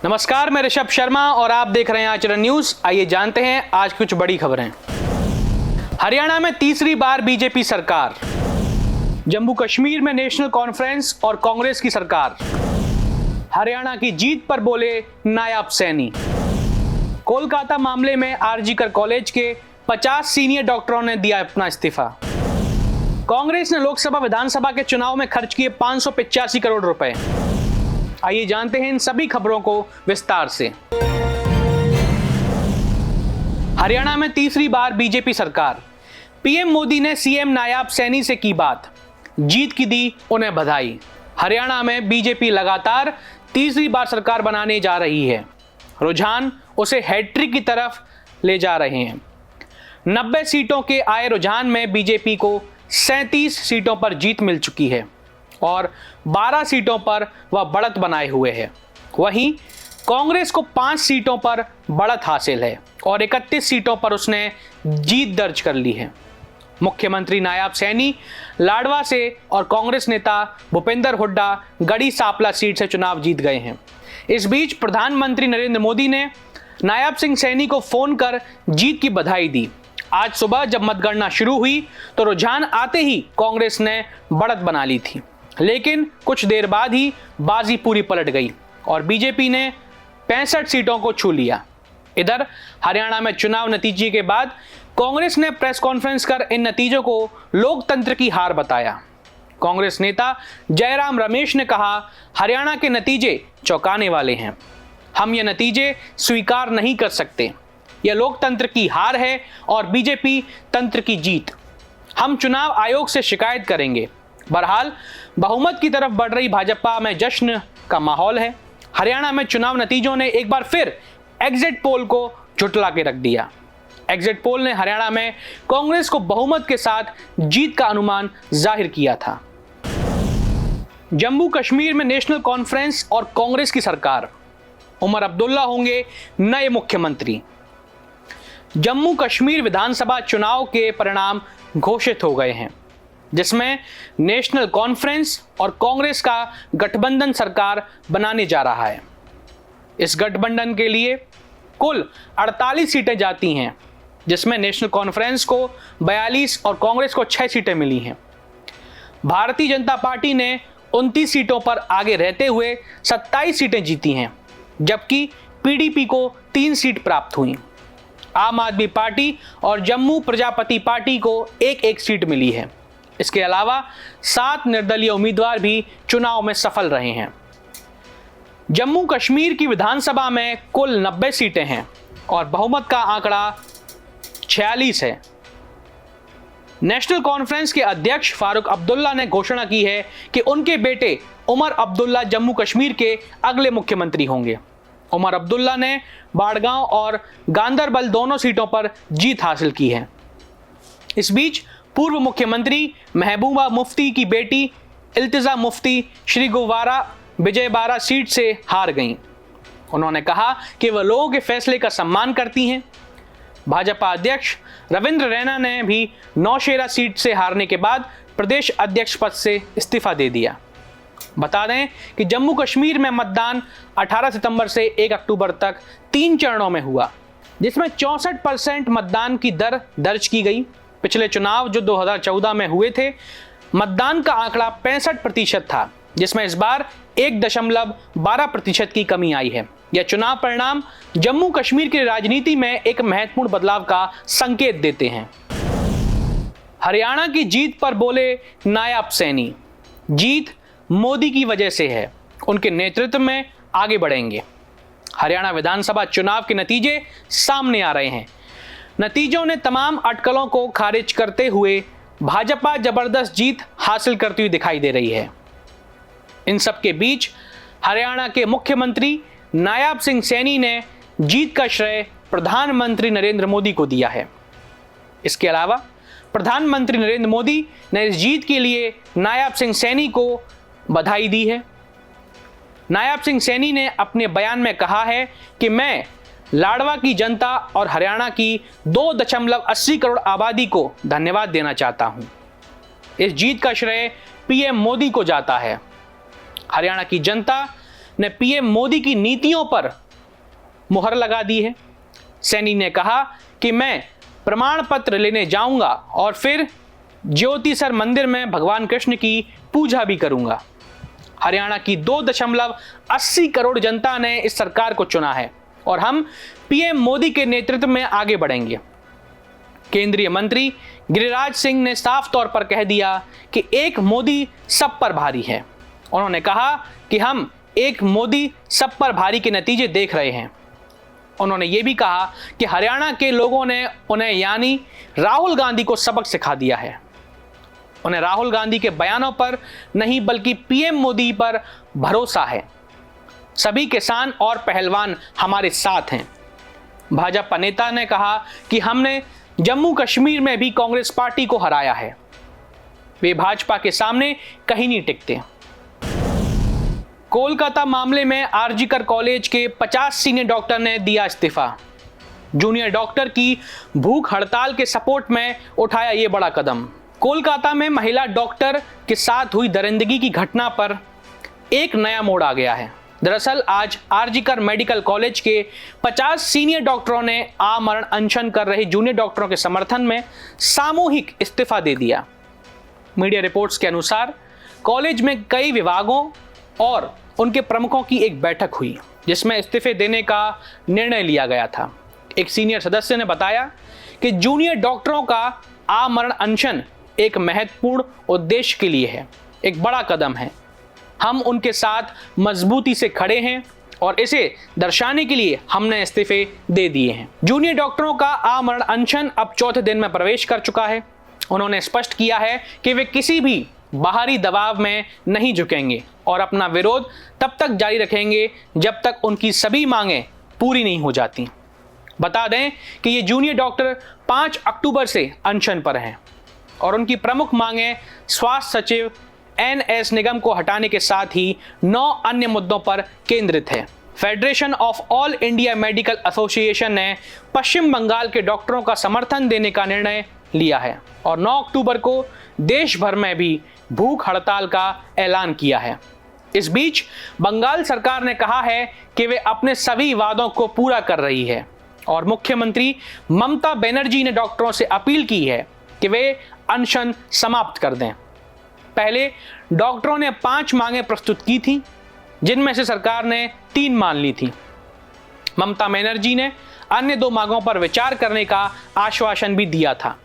नमस्कार, मैं ऋषभ शर्मा और आप देख रहे हैं आचरण न्यूज। आइए जानते हैं आज कुछ बड़ी खबरें। हरियाणा में तीसरी बार बीजेपी सरकार, जम्मू कश्मीर में नेशनल कॉन्फ्रेंस और कांग्रेस की सरकार, हरियाणा की जीत पर बोले नायब सैनी, कोलकाता मामले में आरजीकर कॉलेज के 50 सीनियर डॉक्टरों ने दिया अपना इस्तीफा, कांग्रेस ने लोकसभा विधानसभा के चुनाव में खर्च किए 585 करोड़ रुपए। आइए जानते हैं इन सभी खबरों को विस्तार से। हरियाणा में तीसरी बार बीजेपी सरकार, पीएम मोदी ने सीएम नायब सैनी से की बात, जीत की दी उन्हें बधाई। हरियाणा में बीजेपी लगातार तीसरी बार सरकार बनाने जा रही है। रुझान उसे हैट्रिक की तरफ ले जा रहे हैं। 90 सीटों के आए रुझान में बीजेपी को 37 सीटों पर जीत मिल चुकी है और 12 सीटों पर वह बढ़त बनाए हुए है। वहीं कांग्रेस को 5 सीटों पर बढ़त हासिल है और 31 सीटों पर उसने जीत दर्ज कर ली है। मुख्यमंत्री नायब सैनी लाडवा से और कांग्रेस नेता भूपेंद्र हुड्डा गढ़ी सांपला सीट से चुनाव जीत गए हैं। इस बीच प्रधानमंत्री नरेंद्र मोदी ने नायब सिंह सैनी को फोन कर जीत की बधाई दी। आज सुबह जब मतगणना शुरू हुई तो रुझान आते ही कांग्रेस ने बढ़त बना ली थी, लेकिन कुछ देर बाद ही बाजी पूरी पलट गई और बीजेपी ने 65 सीटों को छू लिया। इधर हरियाणा में चुनाव नतीजे के बाद कांग्रेस ने प्रेस कॉन्फ्रेंस कर इन नतीजों को लोकतंत्र की हार बताया। कांग्रेस नेता जयराम रमेश ने कहा, हरियाणा के नतीजे चौंकाने वाले हैं। हम ये नतीजे स्वीकार नहीं कर सकते। यह लोकतंत्र की हार है और बीजेपी तंत्र की जीत। हम चुनाव आयोग से शिकायत करेंगे। बहरहाल बहुमत की तरफ बढ़ रही भाजपा में जश्न का माहौल है। हरियाणा में चुनाव नतीजों ने एक बार फिर एग्जिट पोल को झुठला के रख दिया। एग्जिट पोल ने हरियाणा में कांग्रेस को बहुमत के साथ जीत का अनुमान जाहिर किया था। जम्मू कश्मीर में नेशनल कॉन्फ्रेंस और कांग्रेस की सरकार, उमर अब्दुल्ला होंगे नए मुख्यमंत्री। जम्मू कश्मीर विधानसभा चुनाव के परिणाम घोषित हो गए हैं, जिसमें नेशनल कॉन्फ्रेंस और कांग्रेस का गठबंधन सरकार बनाने जा रहा है। इस गठबंधन के लिए कुल 48 सीटें जाती हैं, जिसमें नेशनल कॉन्फ्रेंस को 42 और कांग्रेस को 6 सीटें मिली हैं। भारतीय जनता पार्टी ने 29 सीटों पर आगे रहते हुए 27 सीटें जीती हैं, जबकि पीडीपी को 3 सीट प्राप्त हुई। आम आदमी पार्टी और जम्मू प्रजापति पार्टी को एक सीट मिली है। इसके अलावा 7 निर्दलीय उम्मीदवार भी चुनाव में सफल रहे हैं। जम्मू कश्मीर की विधानसभा में कुल 90 सीटें हैं और बहुमत का आंकड़ा 46 है। नेशनल कॉन्फ्रेंस के अध्यक्ष फारूक अब्दुल्ला ने घोषणा की है कि उनके बेटे उमर अब्दुल्ला जम्मू कश्मीर के अगले मुख्यमंत्री होंगे। उमर अब्दुल्ला ने बाड़गांव और गांदरबल दोनों सीटों पर जीत हासिल की है। इस बीच पूर्व मुख्यमंत्री महबूबा मुफ्ती की बेटी इल्तिजा मुफ्ती श्री गुवारा विजयबारा सीट से हार गईं। उन्होंने कहा कि वह लोगों के फैसले का सम्मान करती हैं। भाजपा अध्यक्ष रविंद्र रैना ने भी नौशेरा सीट से हारने के बाद प्रदेश अध्यक्ष पद से इस्तीफा दे दिया। बता दें कि जम्मू कश्मीर में मतदान 18 सितंबर से 1 अक्टूबर तक 3 चरणों में हुआ, जिसमें 64% मतदान की दर दर्ज की गई। पिछले चुनाव जो 2014 में हुए थे, मतदान का आंकड़ा 65% था, जिसमें इस बार 1.12% की कमी आई है। यह चुनाव परिणाम जम्मू कश्मीर की राजनीति में एक महत्वपूर्ण बदलाव का संकेत देते हैं। हरियाणा की जीत पर बोले नायब सैनी, जीत मोदी की वजह से है, उनके नेतृत्व में आगे बढ़ेंगे। हरियाणा विधानसभा चुनाव के नतीजे सामने आ रहे हैं। नतीजों ने तमाम अटकलों को खारिज करते हुए भाजपा जबरदस्त जीत हासिल करती हुई दिखाई दे रही है। इन सब के बीच हरियाणा के मुख्यमंत्री नायब सिंह सैनी ने जीत का श्रेय प्रधानमंत्री नरेंद्र मोदी को दिया है। इसके अलावा प्रधानमंत्री नरेंद्र मोदी ने इस जीत के लिए नायब सिंह सैनी को बधाई दी है। नायब सिंह सैनी ने अपने बयान में कहा है कि मैं लाडवा की जनता और हरियाणा की 2.80 करोड़ आबादी को धन्यवाद देना चाहता हूं। इस जीत का श्रेय पीएम मोदी को जाता है। हरियाणा की जनता ने पीएम मोदी की नीतियों पर मुहर लगा दी है। सैनी ने कहा कि मैं प्रमाण पत्र लेने जाऊंगा और फिर ज्योतिसर मंदिर में भगवान कृष्ण की पूजा भी करूंगा। हरियाणा की 2.80 करोड़ जनता ने इस सरकार को चुना है और हम पीएम मोदी के नेतृत्व में आगे बढ़ेंगे। केंद्रीय मंत्री गिरिराज सिंह ने साफ तौर पर कह दिया कि एक मोदी सब पर भारी है। उन्होंने कहा कि हम एक मोदी सब पर भारी के नतीजे देख रहे हैं। उन्होंने ये भी कहा कि हरियाणा के लोगों ने उन्हें यानी राहुल गांधी को सबक सिखा दिया है। उन्हें राहुल गांधी के बयानों पर नहीं बल्कि पीएम मोदी पर भरोसा है। सभी किसान और पहलवान हमारे साथ हैं। भाजपा नेता ने कहा कि हमने जम्मू कश्मीर में भी कांग्रेस पार्टी को हराया है। वे भाजपा के सामने कहीं नहीं टिकते। कोलकाता मामले में आरजीकर कॉलेज के 50 सीनियर डॉक्टर ने दिया इस्तीफा। जूनियर डॉक्टर की भूख हड़ताल के सपोर्ट में उठाया ये बड़ा कदम। कोलकाता में महिला डॉक्टर के साथ हुई दरिंदगी की घटना पर एक नया मोड़ आ गया है। दरअसल आज आरजीकर मेडिकल कॉलेज के 50 सीनियर डॉक्टरों ने आमरण अनशन कर रहे जूनियर डॉक्टरों के समर्थन में सामूहिक इस्तीफा दे दिया। मीडिया रिपोर्ट्स के अनुसार कॉलेज में कई विभागों और उनके प्रमुखों की एक बैठक हुई जिसमें इस्तीफे देने का निर्णय लिया गया था। एक सीनियर सदस्य ने बताया कि जूनियर डॉक्टरों का आमरण अनशन एक महत्वपूर्ण उद्देश्य के लिए है, एक बड़ा कदम है। हम उनके साथ मजबूती से खड़े हैं और इसे दर्शाने के लिए हमने इस्तीफे दे दिए हैं। जूनियर डॉक्टरों का आमरण अनशन अब चौथे दिन में प्रवेश कर चुका है। उन्होंने स्पष्ट किया है कि वे किसी भी बाहरी दबाव में नहीं झुकेंगे और अपना विरोध तब तक जारी रखेंगे जब तक उनकी सभी मांगें पूरी नहीं हो जाती। बता दें कि ये जूनियर डॉक्टर 5 अक्टूबर से अनशन पर हैं और उनकी प्रमुख मांगें स्वास्थ्य सचिव NS निगम को हटाने के साथ ही 9 अन्य मुद्दों पर केंद्रित है। Federation of all India medical association ने पश्चिम बंगाल के डॉक्टरों का समर्थन देने का निर्णय लिया है और 9 अक्टूबर को देश भर में भी भूख हड़ताल का ऐलान किया है। इस बीच बंगाल सरकार ने कहा है कि वे अपने सभी वादों को पूरा कर रही है और मुख्यमंत्री ममता बनर्जी ने डॉक्टरों से अपील की है कि वे अनशन समाप्त कर दें। पहले डॉक्टरों ने 5 मांगें प्रस्तुत की थी जिनमें से सरकार ने 3 मान ली थी। ममता बनर्जी ने अन्य 2 मांगों पर विचार करने का आश्वासन भी दिया था,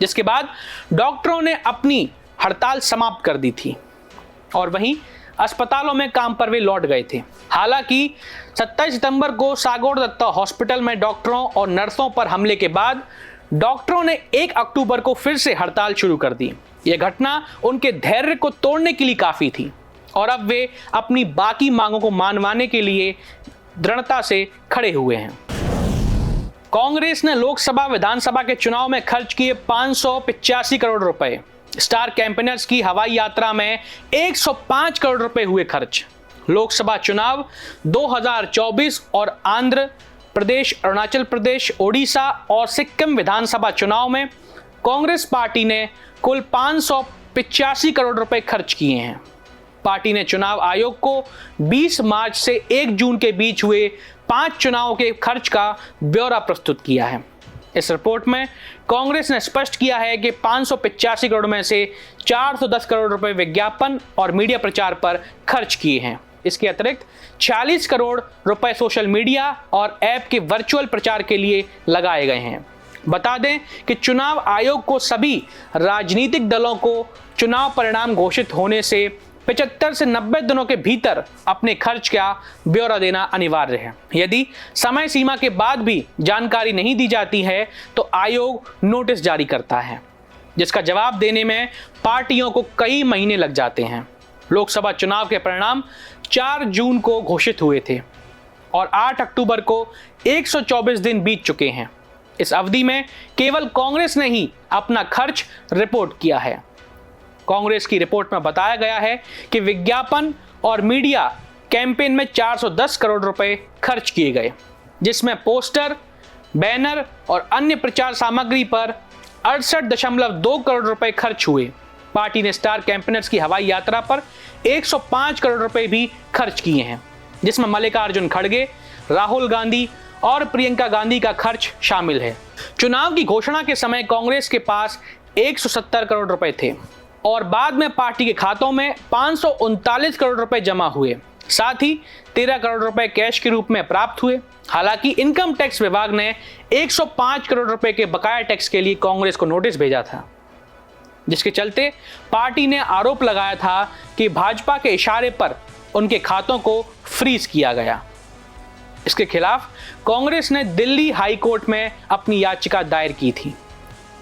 जिसके बाद डॉक्टरों ने अपनी हड़ताल समाप्त कर दी थी और वहीं अस्पतालों में काम पर वे लौट गए थे। हालांकि 27 सितंबर को सागौड़ दत्ता हॉस्पिटल में डॉक्टरों और नर्सों पर हमले के बाद डॉक्टरों ने 1 अक्टूबर को फिर से हड़ताल शुरू कर दी। यह घटना उनके धैर्य को तोड़ने के लिए काफी थी और अब वे अपनी बाकी मांगों को मनवाने के लिए दृढ़ता से खड़े हुए हैं। कांग्रेस ने लोकसभा विधानसभा के चुनाव में खर्च किए 585 करोड़ रुपए। स्टार कैंपेनर्स की हवाई यात्रा में 105 करोड़ रुपए हुए खर्च। लोकसभा चुनाव 2024 और आंध्र प्रदेश, अरुणाचल प्रदेश, ओडिशा और सिक्किम विधानसभा चुनाव में कांग्रेस पार्टी ने कुल 585 करोड़ रुपए खर्च किए हैं। पार्टी ने चुनाव आयोग को 20 मार्च से 1 जून के बीच हुए 5 चुनावों के खर्च का ब्यौरा प्रस्तुत किया है। इस रिपोर्ट में कांग्रेस ने स्पष्ट किया है कि 585 करोड़ में से 410 करोड़ रुपए विज्ञापन और मीडिया प्रचार पर खर्च किए हैं। इसके अतिरिक्त 46 करोड़ रुपए सोशल मीडिया और ऐप के वर्चुअल प्रचार के लिए लगाए गए हैं। बता दें कि चुनाव आयोग को सभी राजनीतिक दलों को चुनाव परिणाम घोषित होने से 75 से 90 दिनों के भीतर अपने खर्च का ब्यौरा देना अनिवार्य है। यदि समय सीमा के बाद भी जानकारी नहीं दी जाती है तो आयोग नोटिस जारी करता है, जिसका जवाब देने में पार्टियों को कई महीने लग जाते हैं। लोकसभा चुनाव के परिणाम 4 जून को घोषित हुए थे और 8 अक्टूबर को 124 दिन बीत चुके हैं। इस अवधि में केवल कांग्रेस ने ही अपना खर्च रिपोर्ट किया है। कांग्रेस की रिपोर्ट में बताया गया है कि विज्ञापन और मीडिया कैंपेन में 410 करोड़ रुपए खर्च किए गए, जिसमें पोस्टर, बैनर और अन्य प्रचार सामग्री पर 68.2 करोड़ रुपए खर्च हुए। पार्टी ने स्टार कैंपेनर्स की हवाई यात्रा पर 105 करोड़ रुपए भी खर्च किए हैं। जिसमें मल्लिकार्जुन खड़गे, राहुल गांधी और प्रियंका गांधी का खर्च शामिल है। चुनाव की घोषणा के समय कांग्रेस के पास 170 करोड़ रुपए थे और बाद में पार्टी के खातों में 539 करोड़ रुपए जमा हुए। साथ ही 13 करोड़ रुपए कैश के रूप में प्राप्त हुए। हालांकि इनकम टैक्स विभाग ने 105 करोड़ रुपए के बकाया टैक्स के लिए कांग्रेस को नोटिस भेजा था, जिसके चलते पार्टी ने आरोप लगाया था कि भाजपा के इशारे पर उनके खातों को फ्रीज किया गया। इसके खिलाफ कांग्रेस ने दिल्ली हाई कोर्ट में अपनी याचिका दायर की थी,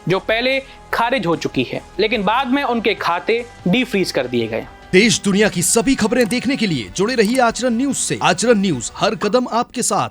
जो पहले खारिज हो चुकी है, लेकिन बाद में उनके खाते डीफ्रीज कर दिए गए। देश दुनिया की सभी खबरें देखने के लिए जुड़े रहिए आचरण न्यूज से। आचरण न्यूज, हर कदम आपके साथ।